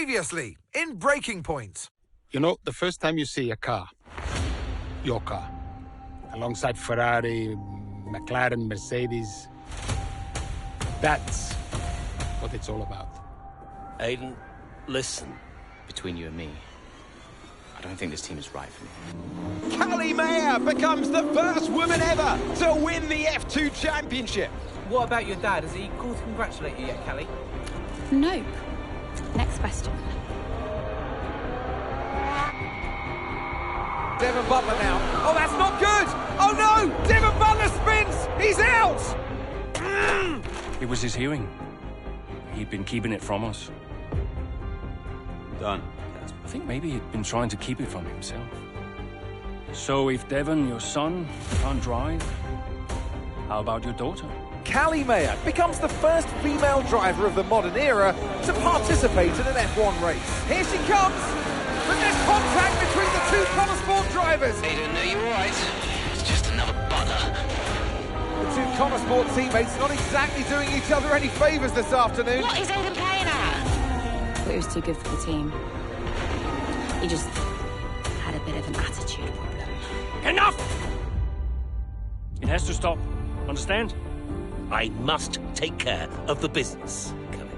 Previously, in Breaking Point. You know, the first time you see a car, your car, alongside Ferrari, McLaren, Mercedes, that's what it's all about. Aiden, listen. Between you and me, I don't think this team is right for me. Callie Mayer becomes the first woman ever to win the F2 Championship. What about your dad? Has he called to congratulate you yet, Callie? Nope. Next question. Devon Butler now. Oh, that's not good! Oh no! Devon Butler spins! He's out! It was his hearing. He'd been keeping it from us. Done. I think maybe he'd been trying to keep it from himself. So if Devon, your son, can't drive, how about your daughter? Callie Mayer becomes the first female driver of the modern era to participate in an F1 race. Here she comes! But there's contact between the two Connosport drivers. Aiden, are you alright? It's just another Butler. The two Connosport teammates not exactly doing each other any favours this afternoon. What is Aiden playing at? But it was too good for the team. He just had a bit of an attitude problem. Enough! It has to stop. Understand? I must take care of the business, Callie.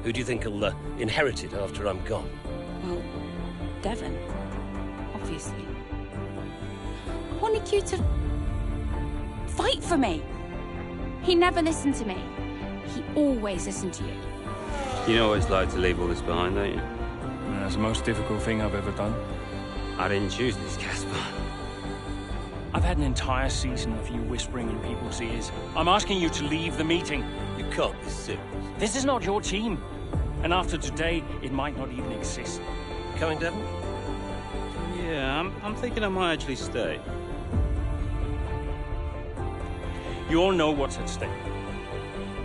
Who do you think will inherit it after I'm gone? Well, Devon, obviously. I wanted you to fight for me. He never listened to me. He always listened to you. You know what it's like to leave all this behind, don't you? That's the most difficult thing I've ever done. I didn't choose this, Casper. I've had an entire season of you whispering in people's ears. I'm asking you to leave the meeting. You can't be serious. This is not your team. And after today, it might not even exist. Coming, Devon? Yeah, I'm thinking I might actually stay. You all know what's at stake.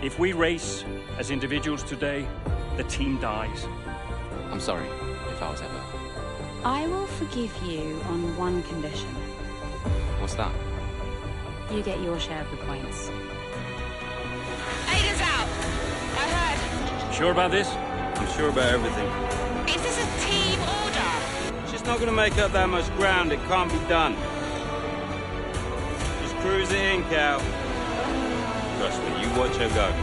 If we race as individuals today, the team dies. I'm sorry, if I was ever. I will forgive you on one condition. What's that? You get your share of the points. Aiden's out. I heard. Sure about this? I'm sure about everything. Is this a team order? She's not going to make up that much ground. It can't be done. Just cruise it in, Cal. Trust me, you watch her go.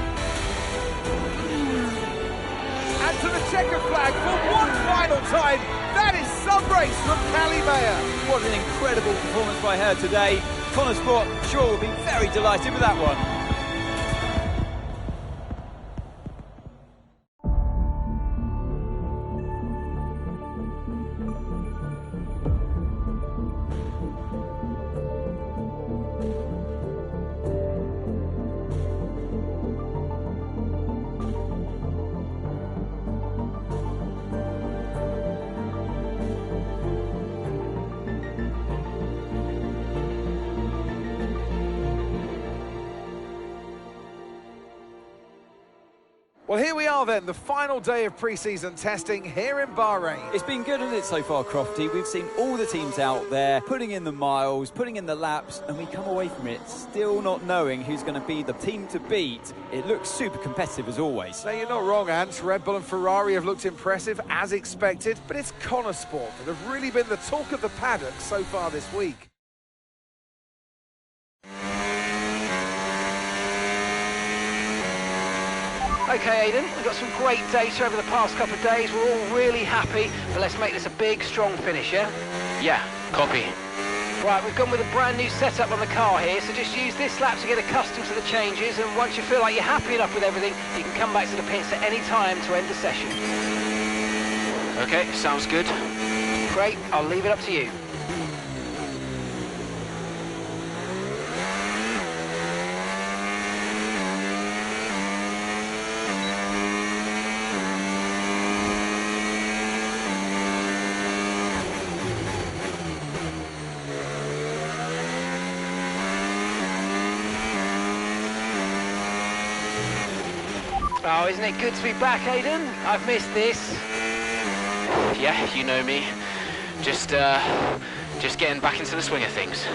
And to the checker flag for one final time. That is some race from Callie Mayer. What an incredible performance by her today. Connosport sure will be very delighted with that one. Well, here we are then, the final day of pre-season testing here in Bahrain. It's been good, hasn't it, so far, Crofty? We've seen all the teams out there, putting in the miles, putting in the laps, and we come away from it still not knowing who's going to be the team to beat. It looks super competitive as always. Now, you're not wrong, Ant. Red Bull and Ferrari have looked impressive, as expected, but it's Connosport that have really been the talk of the paddock so far this week. Okay, Aiden, we've got some great data over the past couple of days. We're all really happy, but let's make this a big, strong finish, yeah? Yeah, copy. Right, we've gone with a brand new setup on the car here, so just use this lap to get accustomed to the changes, and once you feel like you're happy enough with everything, you can come back to the pits at any time to end the session. Okay, sounds good. Great, I'll leave it up to you. Oh, isn't it good to be back, Aiden? I've missed this. Yeah, you know me. Just getting back into the swing of things.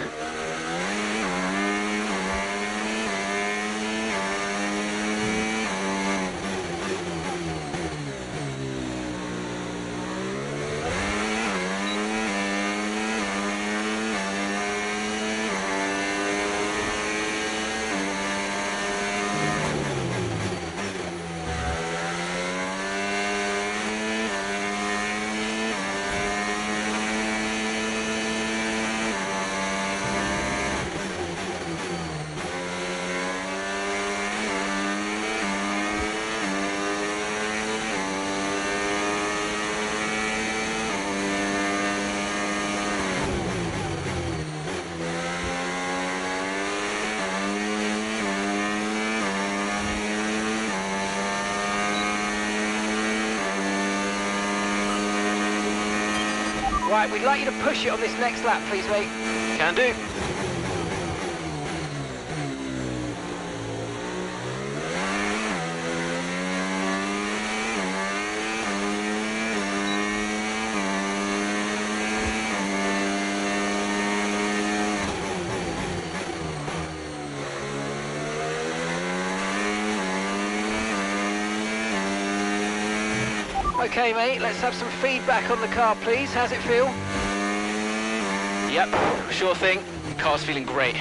Right, we'd like you to push it on this next lap, please, mate. Can do. Okay, mate, let's have some feedback on the car, please. How's it feel? Yep, sure thing. Car's feeling great.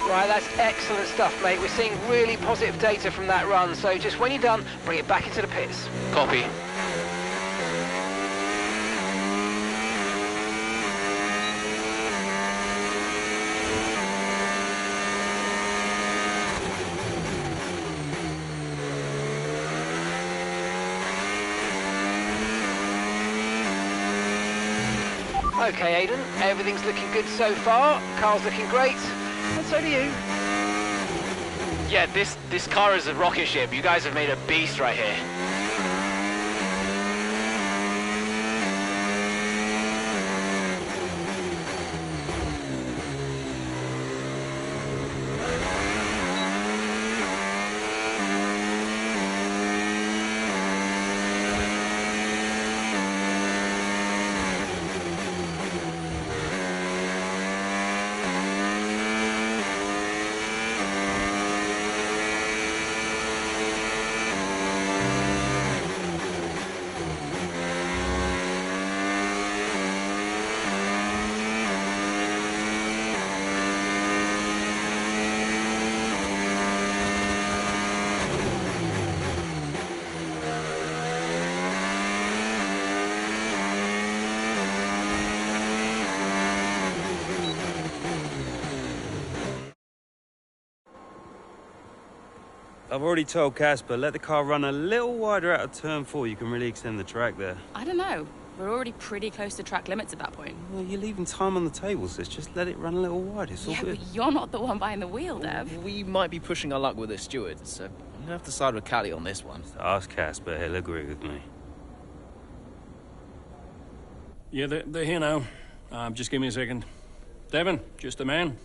Right, that's excellent stuff, mate. We're seeing really positive data from that run, so just when you're done, bring it back into the pits. Copy. Okay, Aiden, everything's looking good so far. Car's looking great, and so do you. Yeah, this car is a rocket ship. You guys have made a beast right here. I've already told Casper, let the car run a little wider out of turn 4. You can really extend the track there. I don't know. We're already pretty close to track limits at that point. Well, you're leaving time on the table, sis. Just let it run a little wider. It's all good. But you're not the one behind the wheel, Dev. We might be pushing our luck with the steward, so I'm going to have to side with Callie on this one. Ask Casper, he'll agree with me. Yeah, they're here now. Just give me a second. Devon, just the man.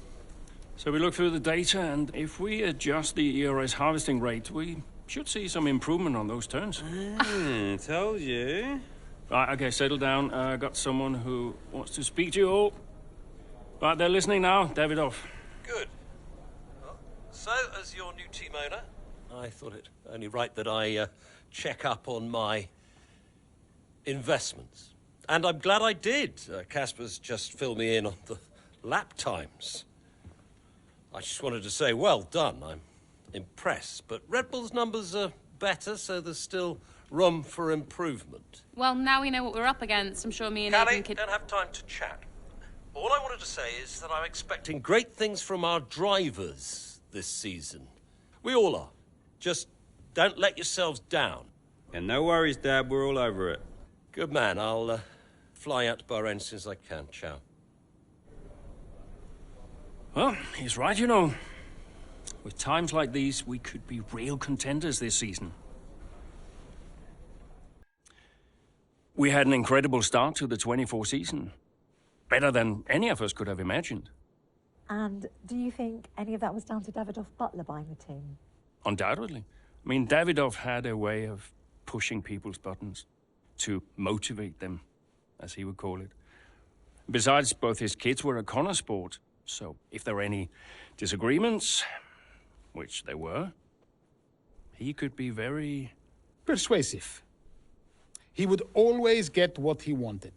So we look through the data, and if we adjust the ERS harvesting rate, we should see some improvement on those turns. Told you. Right, okay, settle down. Got someone who wants to speak to you all. Right, they're listening now. Davidoff. Good. Well, so, as your new team owner, I thought it only right that I check up on my investments. And I'm glad I did. Casper's just filled me in on the lap times. I just wanted to say, well done. I'm impressed. But Red Bull's numbers are better, so there's still room for improvement. Well, now we know what we're up against. I'm sure me and Callie, Aiden could... don't have time to chat. All I wanted to say is that I'm expecting great things from our drivers this season. We all are. Just don't let yourselves down. And no worries, Dad. We're all over it. Good man. I'll fly out to Bahrain as soon as I can. Ciao. Well, he's right, you know. With times like these, we could be real contenders this season. We had an incredible start to the 24 season. Better than any of us could have imagined. And do you think any of that was down to Davidoff Butler buying the team? Undoubtedly. I mean, Davidoff had a way of pushing people's buttons to motivate them, as he would call it. Besides, both his kids were a Connor sport, so if there were any disagreements, which there were, he could be very... persuasive. He would always get what he wanted.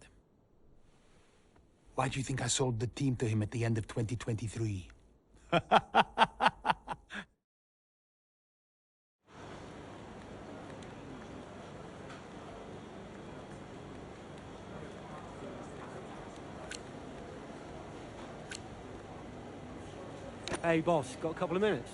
Why do you think I sold the team to him at the end of 2023? Hey, boss, got a couple of minutes?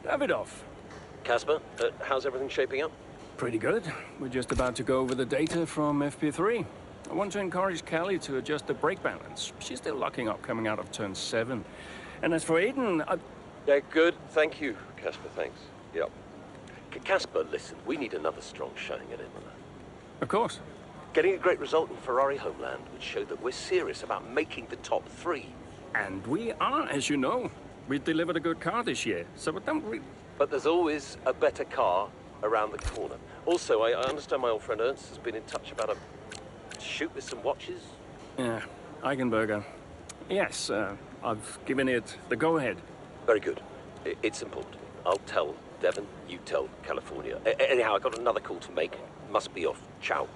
Davidoff. Casper, how's everything shaping up? Pretty good. We're just about to go over the data from FP3. I want to encourage Callie to adjust the brake balance. She's still locking up coming out of turn 7. And as for Aiden, Yeah, good. Thank you, Casper, thanks. Yep. Casper, listen, we need another strong showing at Imola. Of course. Getting a great result in Ferrari homeland would show that we're serious about making the top 3. And we are, as you know. We delivered a good car this year, so But there's always a better car around the corner. Also, I understand my old friend Ernst has been in touch about a shoot with some watches. Yeah, Eigenberger. Yes, I've given it the go-ahead. Very good. It's important. I'll tell Devon, you tell California. Anyhow, I got another call to make. Must be off. Ciao.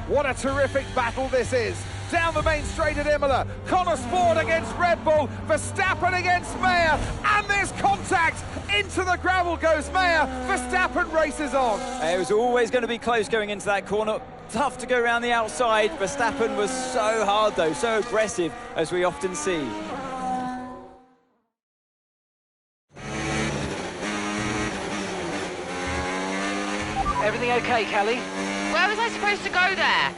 What a terrific battle this is. Down the main straight at Imola. Connor Sport against Red Bull. Verstappen against Mayer. And there's contact. Into the gravel goes Mayer. Verstappen races on. It was always going to be close going into that corner. Tough to go around the outside. Verstappen was so hard though, so aggressive, as we often see. Everything okay, Callie? Where was I supposed to go there?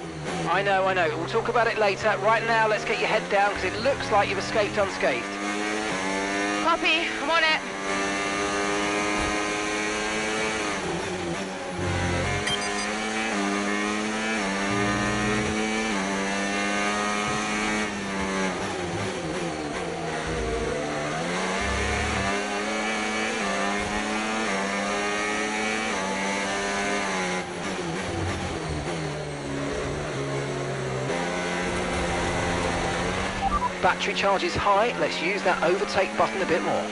I know. We'll talk about it later. Right now, let's get your head down, because it looks like you've escaped unscathed. Copy, I'm on it. Battery charge is high. Let's use that overtake button a bit more.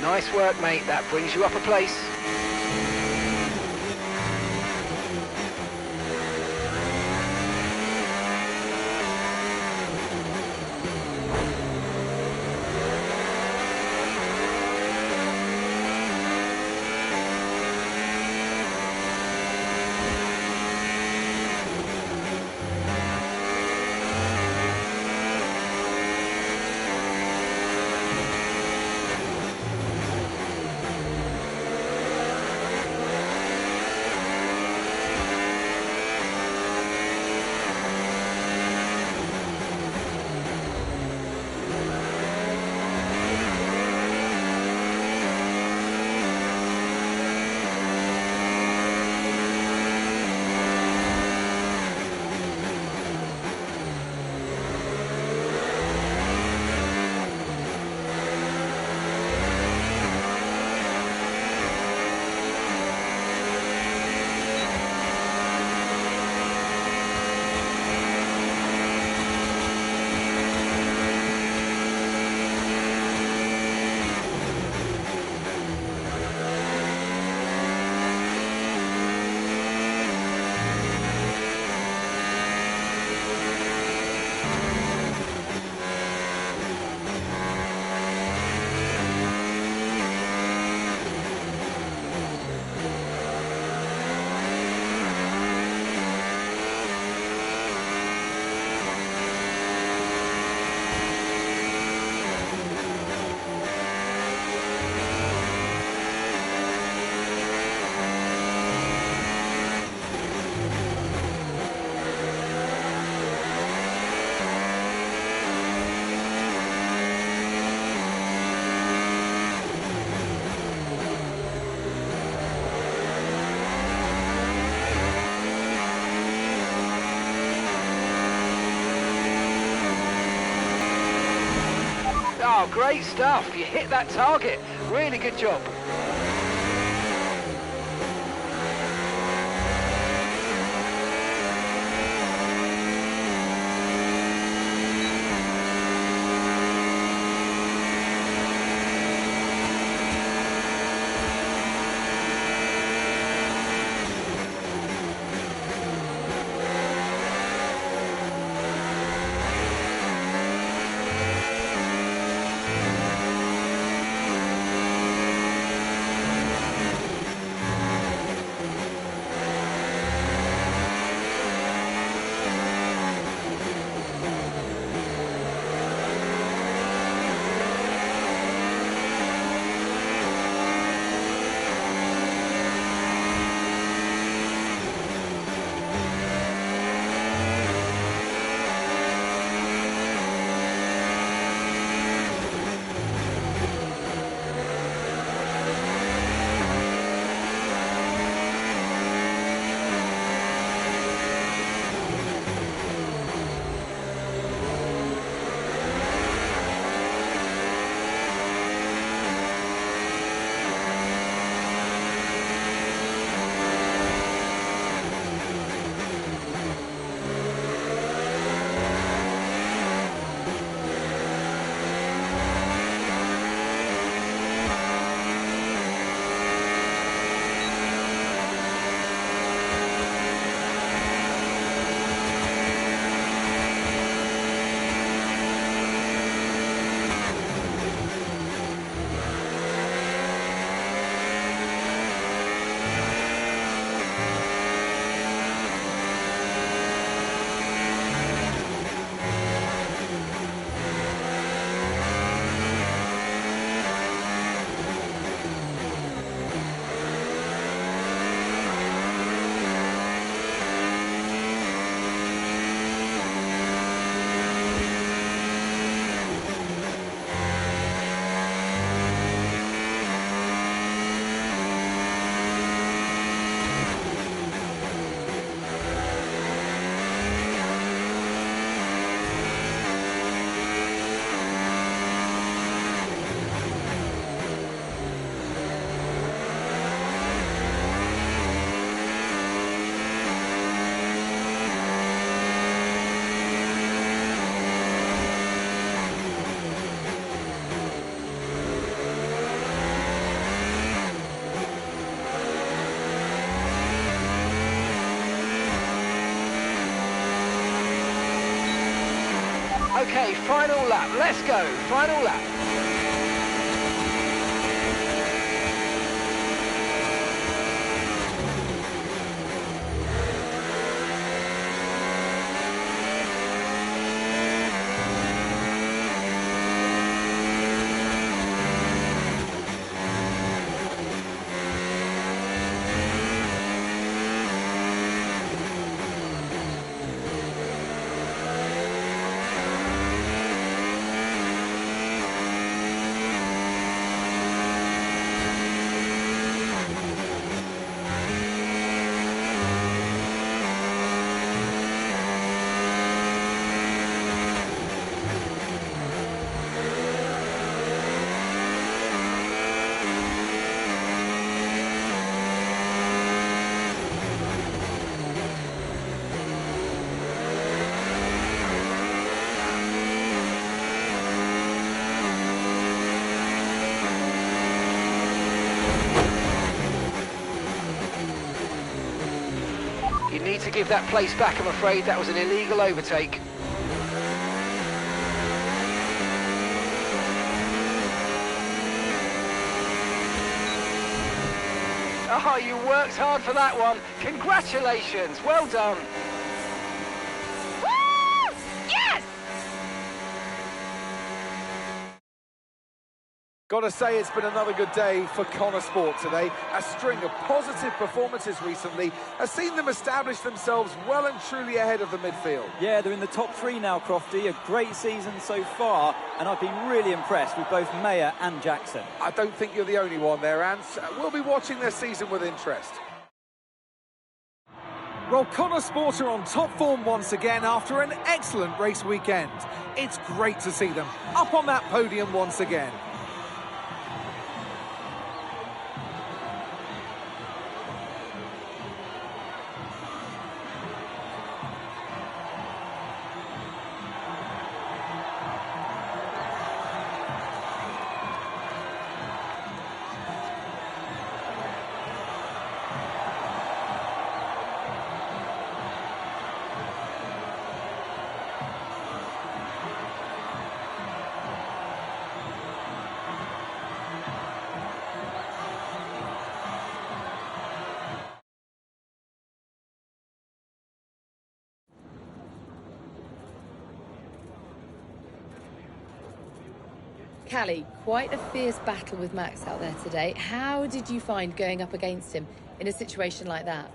Nice work, mate. That brings you up a place. Wow, great stuff. You hit that target. Really good job. Okay, final lap. Let's go. Final lap. You need to give that place back, I'm afraid. That was an illegal overtake. Oh, you worked hard for that one. Congratulations, well done. Woo! Yes! Gotta say, it's been another good day for Connor Sport today. A string of positive performances recently has seen them establish themselves well and truly ahead of the midfield. Yeah, they're in the top three now, Crofty. A great season so far, and I've been really impressed with both Mayer and Jackson. I don't think you're the only one there, Ants. We'll be watching their season with interest. Well, Connor Sport are on top form once again after an excellent race weekend. It's great to see them up on that podium once again. Callie, quite a fierce battle with Max out there today. How did you find going up against him in a situation like that?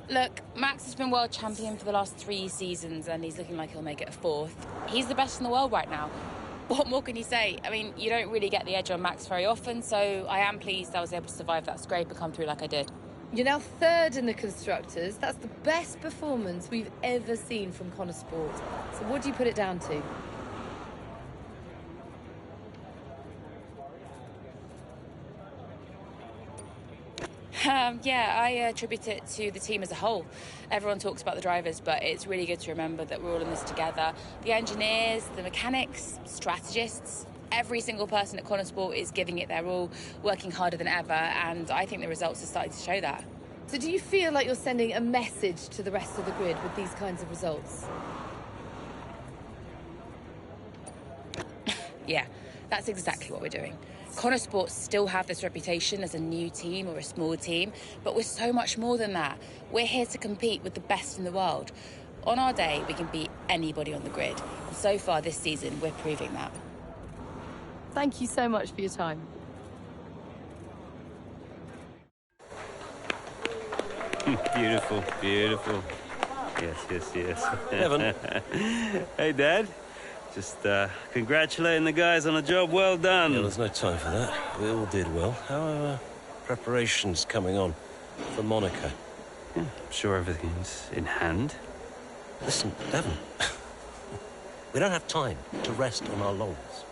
Look, Max has been world champion for the last 3 seasons and he's looking like he'll make it a 4th. He's the best in the world right now. What more can you say? I mean, you don't really get the edge on Max very often, so I am pleased I was able to survive that scrape and come through like I did. You're now 3rd in the Constructors. That's the best performance we've ever seen from Connor Sport. So what do you put it down to? Yeah, I attribute it to the team as a whole. Everyone talks about the drivers, but it's really good to remember that we're all in this together. The engineers, the mechanics, strategists, every single person at Connor Sport is giving it their all, working harder than ever, and I think the results are starting to show that. So do you feel like you're sending a message to the rest of the grid with these kinds of results? Yeah, that's exactly what we're doing. Connor Sports still have this reputation as a new team or a small team, but we're so much more than that. We're here to compete with the best in the world. On our day, we can beat anybody on the grid. And so far this season, we're proving that. Thank you so much for your time. Beautiful, beautiful. Yes, yes, yes. Evan. Hey, Dad. Just congratulating the guys on a job well done. Yeah, there's no time for that. We all did well. How are preparations coming on for Monaco? Yeah, I'm sure everything's in hand. Listen, Devon. We don't have time to rest on our laurels.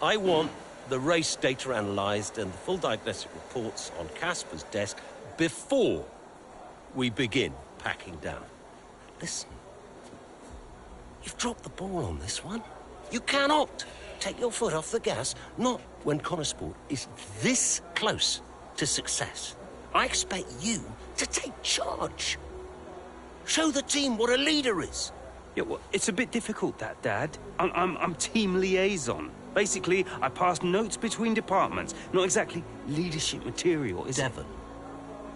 I want the race data analysed and the full diagnostic reports on Casper's desk before we begin packing down. Listen. You've dropped the ball on this one. You cannot take your foot off the gas, not when Connor Sport is this close to success. I expect you to take charge. Show the team what a leader is. Yeah, well, it's a bit difficult, that, Dad. I'm team liaison. Basically, I pass notes between departments. Not exactly leadership material, is it? Devon,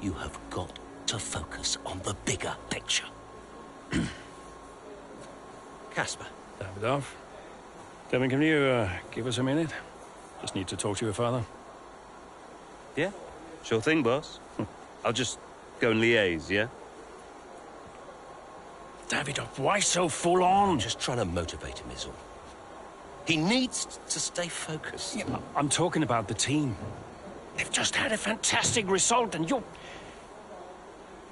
you have got to focus on the bigger picture. Casper. Davidoff. Devin, can you give us a minute? Just need to talk to your father. Yeah, sure thing, boss. I'll just go and liaise, yeah? Davidoff, why so full on? Just trying to motivate him is all. He needs to stay focused. Yeah, I'm talking about the team. They've just had a fantastic result and you're...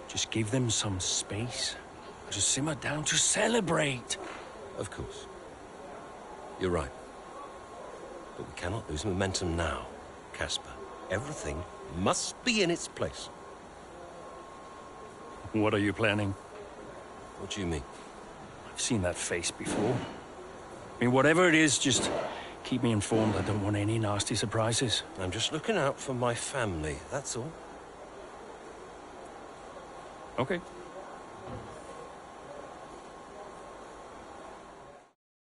Just give them some space to simmer down, to celebrate. Of course. You're right. But we cannot lose momentum now, Casper. Everything must be in its place. What are you planning? What do you mean? I've seen that face before. I mean, whatever it is, just keep me informed. I don't want any nasty surprises. I'm just looking out for my family, that's all. Okay.